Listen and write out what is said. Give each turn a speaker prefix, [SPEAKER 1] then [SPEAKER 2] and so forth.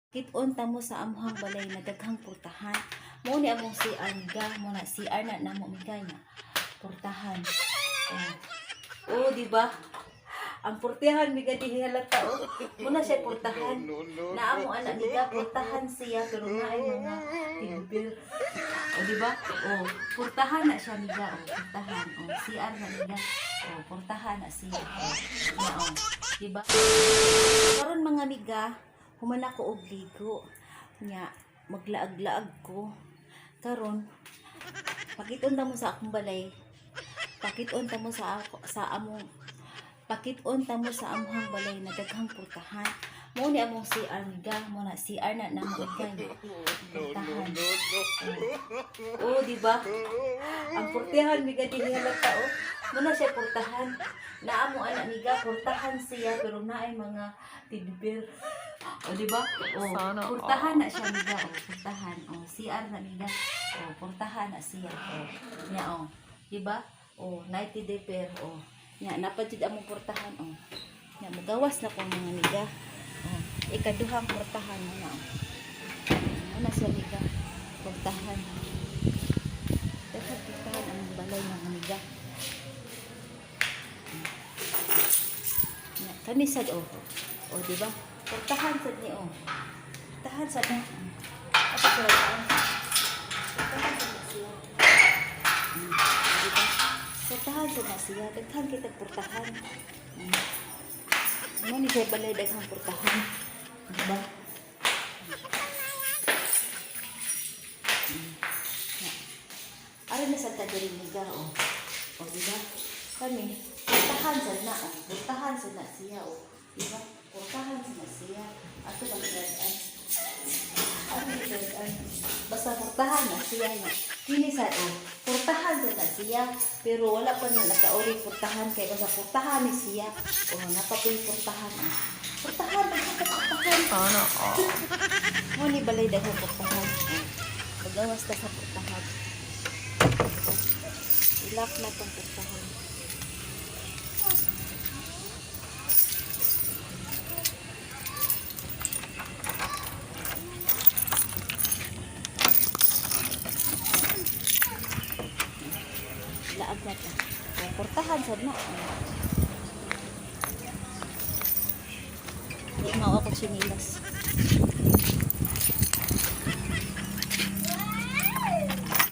[SPEAKER 1] Kiton ta mo sa amuhang balay na daghang purtahan. Mo ni among CR miga, mo na CR na namo miga na purtahan. Oh, di ba? Ang purtahan miga di halata oh. Mo na siya purtahan. Na amo anak miga purtahan siya pero naay mga tibir. Oh, di ba? Oh, purtahan na siya miga oh, purtahan. Oh, CR na miga. Oh, purtahan na siya. Oh, na oh. Di ba? Karon mga miga, human ako og ligo nya maglaag-laag ko karon pakiton ta mo sa akong balay, pakiton ta mo sa amuhang balay na daghang purtahan. Mo ni among CR miga, mo na CR na namo miga purtahan. Oh, di ba? Ang purtahan miga di halata oh. Mo na siya purtahan. Na amo anak miga purtahan siya pero naay mga tidbir. O, di ba? O, purtahan na siya miga. O, purtahan. O, CR na miga. O, purtahan na siya. O, nya, o. Di ba? O, 90 deper. O, nya, napadjud among purtahan. O, nya, magawas na ko mga miga. O, ikaduhang purtahan na. O, na siya miga. Purtahan. Dapat purtahan ang balay mga miga. Nya, kami sad, o. O, di ba? Purtahan sa niyo. Purtahan sa niyo. Apa sa niyo? Purtahan sa niyo. Purtahan sa niyo. Daghan kita purtahan. Ano ni sa balay daghang purtahan? Diba? Ara na sa tagaliniga o. O diba? Kami purtahan sa na o. Purtahan sa na siya o. Diba? Purtahan sa siya. Ato lang gandaan. Ano yung gandaan? Basta purtahan na siya niya. Kini sa o. Purtahan sa siya. Pero wala pa na nakauri purtahan. Kaya basta purtahan ni siya. O napatoy purtahan. Purtahan. Purtahan.
[SPEAKER 2] Ano?
[SPEAKER 1] Mo ni balay daw purtahan. Pagawas ka sa purtahan. Ilak na itong purtahan. Laag na ito. Purtahan sa na. Hindi mao ako sinilas.